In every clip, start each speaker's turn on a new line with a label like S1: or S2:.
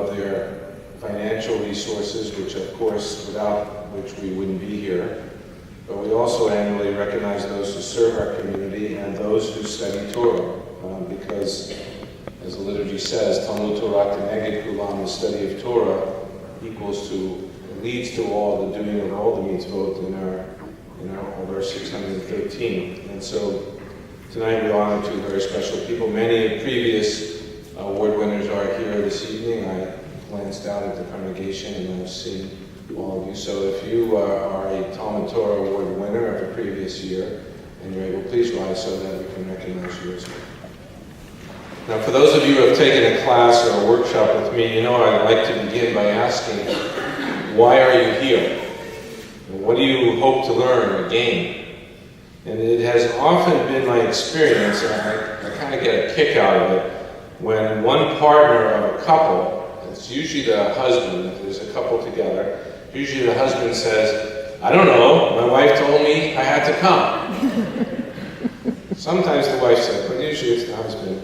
S1: of their financial resources, which of course, without which we wouldn't be here. But we also annually recognize those who serve our community and those who study Torah, because, as the liturgy says, Talmud Torah Keneged Kulam, the study of Torah, leads to all the doing of all the mitzvot in our 613. And so tonight we honor two very special people. Many previous award winners are here this evening. I glanced out at the congregation and I've seen all of you. So if you are a Talmud Torah Award winner of the previous year and you're able, please rise so that we can recognize you as well. Now, for those of you who have taken a class or a workshop with me, you know I'd like to begin by asking, why are you here? What do you hope to learn or gain? And it has often been my experience, and I kind of get a kick out of it, when one partner of a couple, it's usually the husband, if there's a couple together, usually the husband says, I don't know, my wife told me I had to come. Sometimes the wife said, but usually it's the husband.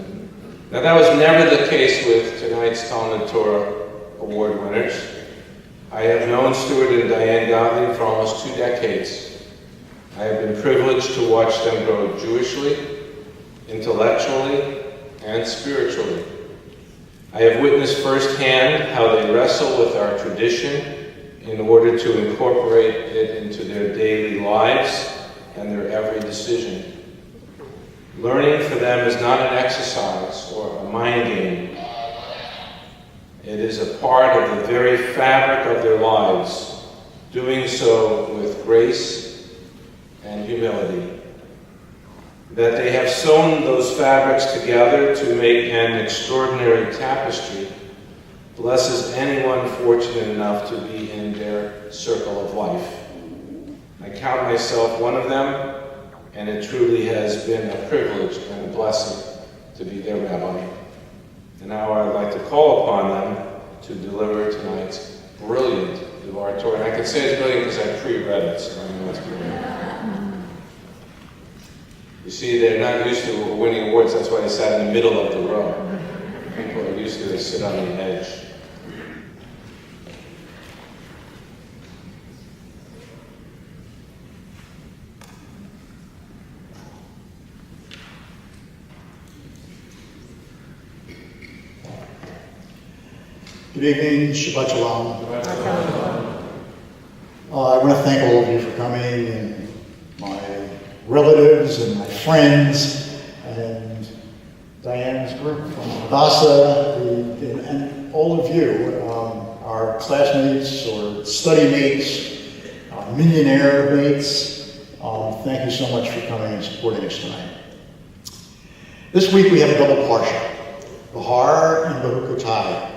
S1: Now that was never the case with tonight's Talmud Torah Award winners. I have known Stuart and Dianne Gottlieb for almost 2 decades. I have been privileged to watch them grow Jewishly, intellectually, and spiritually. I have witnessed firsthand how they wrestle with our tradition in order to incorporate it into their daily lives and their every decision. Learning for them is not an exercise or a mind game. It is a part of the very fabric of their lives, doing so with grace and humility. That they have sewn those fabrics together to make an extraordinary tapestry blesses anyone fortunate enough to be in their circle of life. I count myself one of them, and it truly has been a privilege and a blessing to be their rabbi. And now I'd like to call upon them to deliver tonight's brilliant Devar Torah. And I can say it's brilliant because I pre-read it, so I know it's brilliant. You see, they're not used to winning awards, that's why they sat in the middle of the row. People are used to sit on the edge.
S2: Good evening, Shabbat Shalom. I want to thank all of you for coming, and my relatives and my friends, and Diane's group from Hadassah, and all of you, our classmates or study mates, millionaire mates. Thank you so much for coming and supporting us tonight. This week we have a double parsha, Bahar and Baruchotai.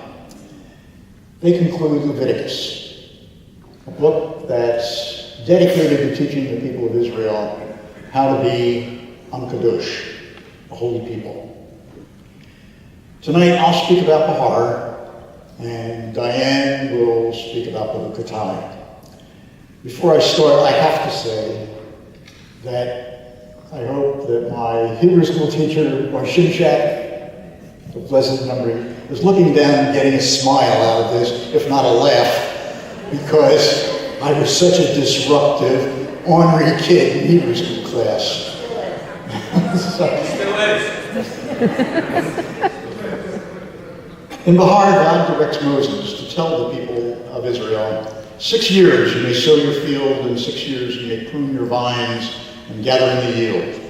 S2: They conclude Leviticus, a book that's dedicated to teaching the people of Israel how to be Am Kadosh, a holy people. Tonight I'll speak about Bahar, and Diane will speak about Baruchotai. Before I start, I have to say that I hope that my Hebrew school teacher, Bar Shimshak, the blessed memory, is looking down and getting a smile out of this, if not a laugh, because I was such a disruptive, ornery kid in Hebrew school class. In Bahar, God directs Moses to tell the people of Israel, 6 years you may sow your field, and 6 years you may prune your vines and gather in the yield.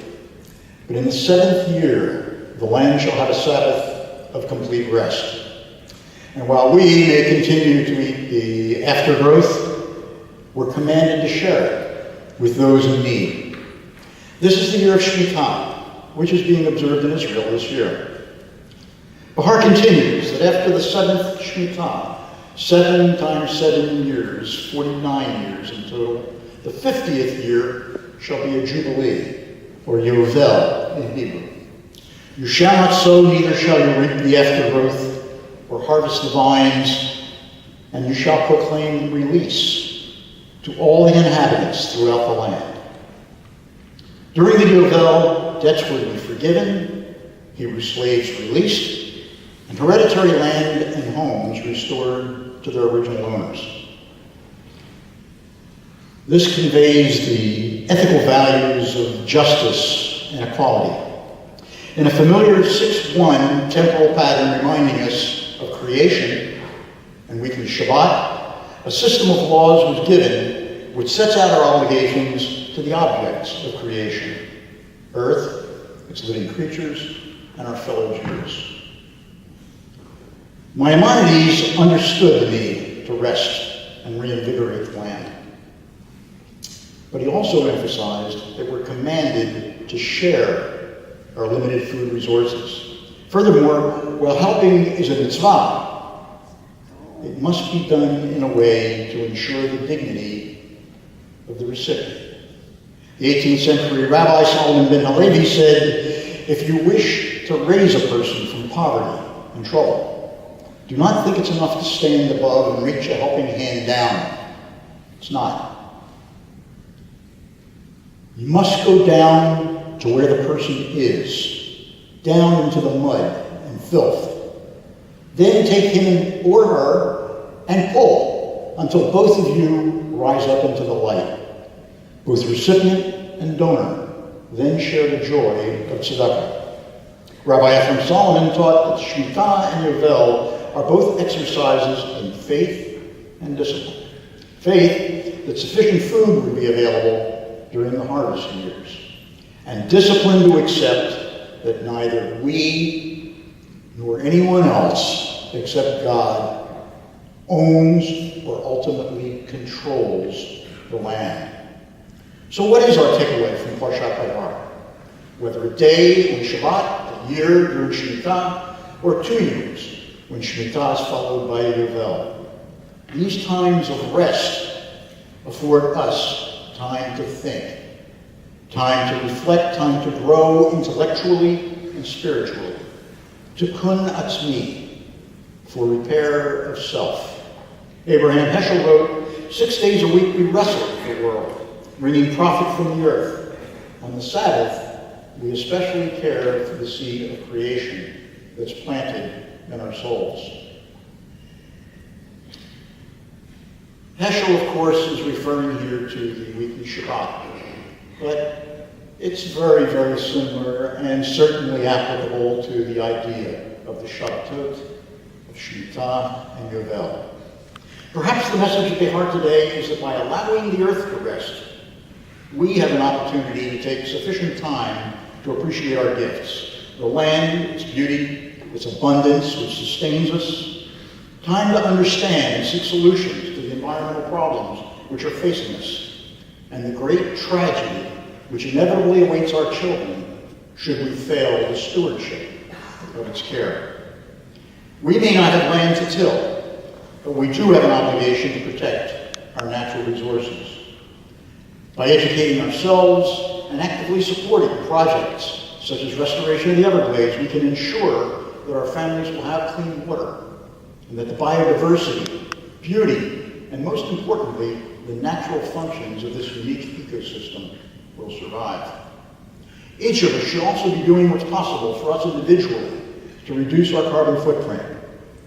S2: But in the 7th year, the land shall have a Sabbath of complete rest. And while we may continue to eat the aftergrowth, we're commanded to share it with those in need. This is the year of Shemitah, which is being observed in Israel this year. Bahar continues that after the 7th Shemitah, 7 times 7 years, 49 years in total, the 50th year shall be a Jubilee, or Yovel in Hebrew. You shall not sow, neither shall you reap the aftergrowth, or harvest the vines, and you shall proclaim release to all the inhabitants throughout the land. During the Yovel, debts were to be forgiven, Hebrew slaves released, and hereditary land and homes restored to their original owners. This conveys the ethical values of justice and equality. In a familiar 6-1 temporal pattern reminding us of creation and weekly Shabbat, a system of laws was given which sets out our obligations to the objects of creation: earth, its living creatures, and our fellow Jews. Maimonides understood the need to rest and reinvigorate the land. But he also emphasized that we're commanded to share our limited food resources. Furthermore, while helping is a mitzvah, it must be done in a way to ensure the dignity of the recipient. The 18th century Rabbi Solomon ben Halevi said, "If you wish to raise a person from poverty and trouble, do not think it's enough to stand above and reach a helping hand down. It's not. You must go down to where the person is, down into the mud and filth. Then take him or her and pull until both of you rise up into the light. Both recipient and donor then share the joy of tzedakah." Rabbi Ephraim Solomon taught that Shemitah and Yovel are both exercises in faith and discipline. Faith that sufficient food would be available during the harvest years, and discipline to accept that neither we nor anyone else except God owns or ultimately controls the land. So what is our takeaway from Parshat Vayikra? Whether a day on Shabbat, a year during Shemitah, or 2 years when Shemitah is followed by Yovel, these times of rest afford us time to think, time to reflect, time to grow intellectually and spiritually, tikkun atzmi, for repair of self. Abraham Heschel wrote, 6 days a week we wrestle with the world, bringing profit from the earth. On the Sabbath, we especially care for the seed of creation that's planted in our souls. Heschel, of course, is referring here to the weekly Shabbat, but it's very, very similar and certainly applicable to the idea of the Shabbatot, of Shemitah, and Yovel. Perhaps the message at the heart today is that by allowing the earth to rest, we have an opportunity to take sufficient time to appreciate our gifts: the land, its beauty, its abundance, which sustains us; time to understand and seek solutions to the environmental problems which are facing us, and the great tragedy which inevitably awaits our children should we fail the stewardship of its care. We may not have land to till, but we do have an obligation to protect our natural resources. By educating ourselves and actively supporting projects such as restoration of the Everglades, we can ensure that our families will have clean water, and that the biodiversity, beauty, and most importantly, the natural functions of this unique ecosystem will survive. Each of us should also be doing what's possible for us individually to reduce our carbon footprint: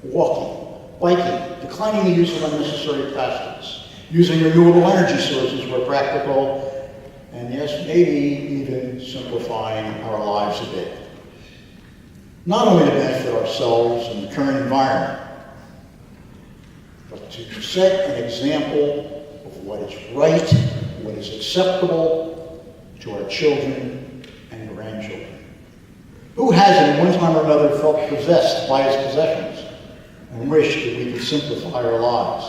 S2: walking, biking, declining the use of unnecessary plastics, using renewable energy sources where practical, and yes, maybe even simplifying our lives a bit. Not only to benefit ourselves and the current environment, but to set an example of what is right, what is acceptable to our children and grandchildren. Who hasn't, at one time or another, felt possessed by his possessions and wished that we could simplify our lives?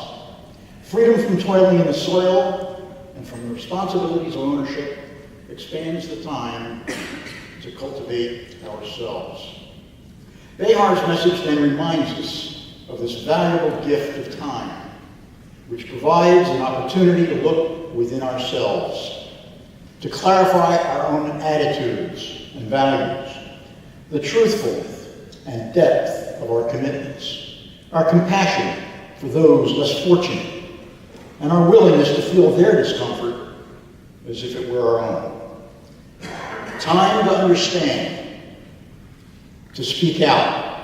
S2: Freedom from toiling in the soil and from the responsibilities of ownership expands the time to cultivate ourselves. Behar's message then reminds us of this valuable gift of time, which provides an opportunity to look within ourselves, to clarify our own attitudes and values, the truthfulness and depth of our commitments, our compassion for those less fortunate, and our willingness to feel their discomfort as if it were our own. Time to understand, to speak out,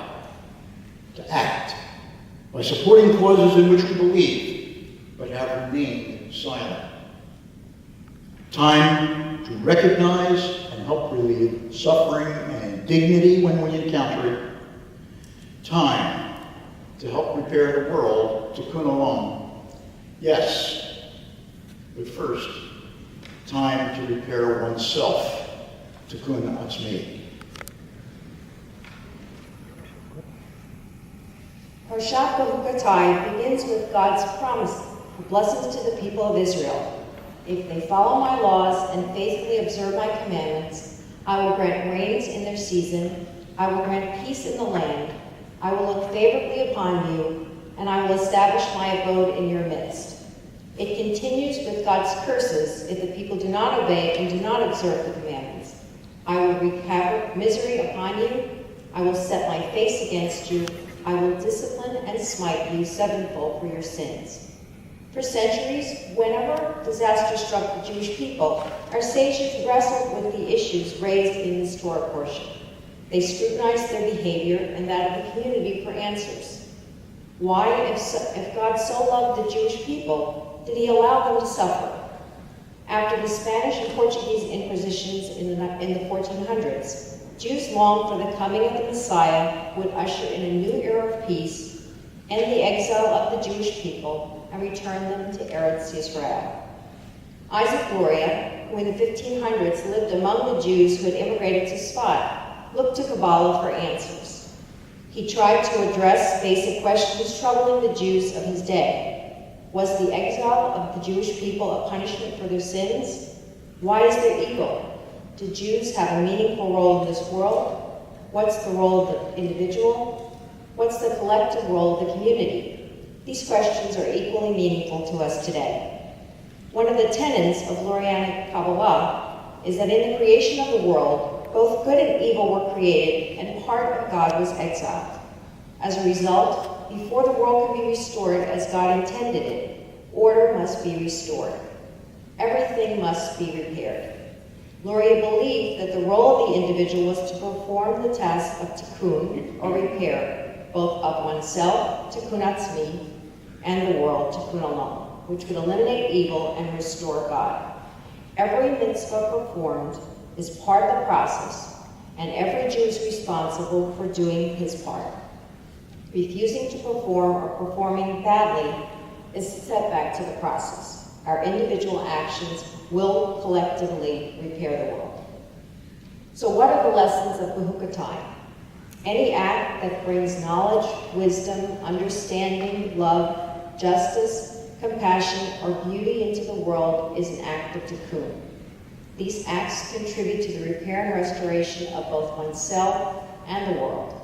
S2: to act by supporting causes in which we believe, but have remained silent. Time to recognize and help relieve suffering and indignity when we encounter it. Time to help repair the world, tikkun olam. Yes, but first, time to repair oneself, tikkun atzmi.
S3: Parshat Behukatai begins with God's promise of blessings to the people of Israel. If they follow my laws and faithfully observe my commandments, I will grant rains in their season, I will grant peace in the land, I will look favorably upon you, and I will establish my abode in your midst. It continues with God's curses if the people do not obey and do not observe the commandments. I will wreak havoc, misery upon you, I will set my face against you, I will discipline and smite you sevenfold for your sins. For centuries, whenever disaster struck the Jewish people, our sages wrestled with the issues raised in this Torah portion. They scrutinized their behavior and that of the community for answers. Why, if God so loved the Jewish people, did he allow them to suffer? After the Spanish and Portuguese inquisitions in the 1400s, Jews longed for the coming of the Messiah would usher in a new era of peace, end the exile of the Jewish people, and return them to Eretz Yisrael. Isaac Luria, who in the 1500s lived among the Jews who had immigrated to Sfat, looked to Kabbalah for answers. He tried to address basic questions troubling the Jews of his day. Was the exile of the Jewish people a punishment for their sins? Why is there evil? Do Jews have a meaningful role in this world? What's the role of the individual? What's the collective role of the community? These questions are equally meaningful to us today. One of the tenets of Lurianic Kabbalah is that in the creation of the world, both good and evil were created, and part of God was exiled. As a result, before the world can be restored as God intended it, order must be restored. Everything must be repaired. Luria believed that the role of the individual was to perform the task of tikkun, or repair, both of oneself, tikkun atzmi, and the world, tikkun olam, which would eliminate evil and restore God. Every mitzvah performed is part of the process, and every Jew is responsible for doing his part. Refusing to perform or performing badly is a setback to the process. Our individual actions will collectively repair the world. So what are the lessons of Behukatai? Any act that brings knowledge, wisdom, understanding, love, justice, compassion, or beauty into the world is an act of tikkun. These acts contribute to the repair and restoration of both oneself and the world.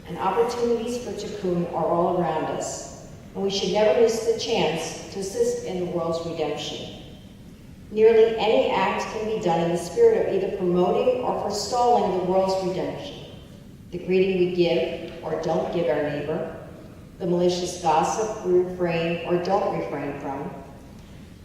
S3: And opportunities for tikkun are all around us, and we should never miss the chance to assist in the world's redemption. Nearly any act can be done in the spirit of either promoting or forestalling the world's redemption. The greeting we give or don't give our neighbor, the malicious gossip we refrain or don't refrain from,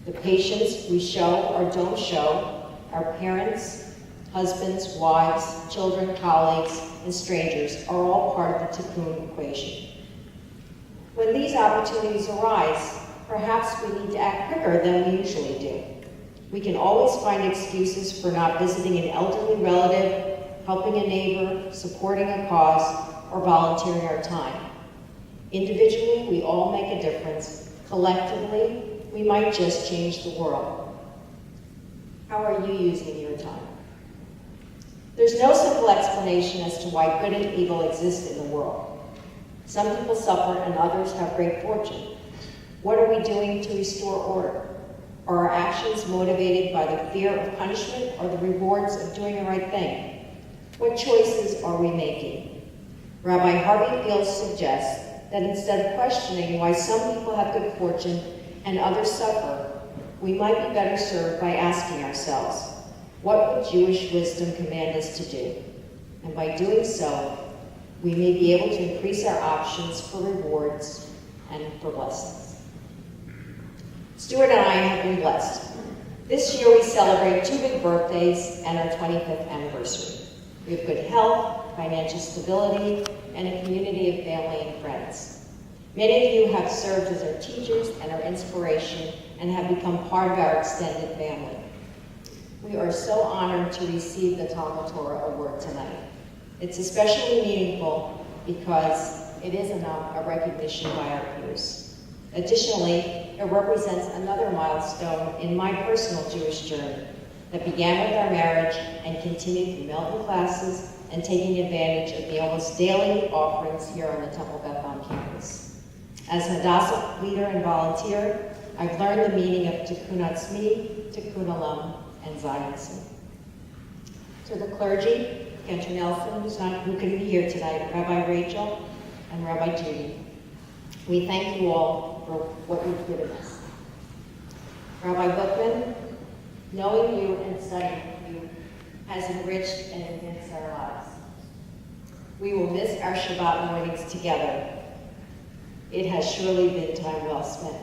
S3: the patience we show or don't show our parents, husbands, wives, children, colleagues, and strangers are all part of the tikkun equation. When these opportunities arise, perhaps we need to act quicker than we usually do. We can always find excuses for not visiting an elderly relative, helping a neighbor, supporting a cause, or volunteering our time. Individually, we all make a difference. Collectively, we might just change the world. How are you using your time? There's no simple explanation as to why good and evil exist in the world. Some people suffer and others have great fortune. What are we doing to restore order? Are our actions motivated by the fear of punishment or the rewards of doing the right thing? What choices are we making? Rabbi Harvey Fields suggests that instead of questioning why some people have good fortune and others suffer, we might be better served by asking ourselves, what would Jewish wisdom command us to do? And by doing so, we may be able to increase our options for rewards and for blessings. Stuart and I have been blessed. This year we celebrate 2 big birthdays and our 25th anniversary. We have good health, financial stability, and a community of family and friends. Many of you have served as our teachers and our inspiration and have become part of our extended family. We are so honored to receive the Talmud Torah Award tonight. It's especially meaningful because it is a recognition by our peers. Additionally, it represents another milestone in my personal Jewish journey that began with our marriage and continued through Melton classes and taking advantage of the almost daily offerings here on the Temple Beth on campus. As an Hadassah leader and volunteer, I've learned the meaning of Tikkun Atzmi, Tikkun Olam, and Zionism. To the clergy, Cantor Nelson, who couldn't be here tonight, Rabbi Rachel, and Rabbi Judy, we thank you all for what you've given us. Rabbi Bookman, knowing you and studying you has enriched and enhanced our lives. We will miss our Shabbat mornings together. It has surely been time well spent.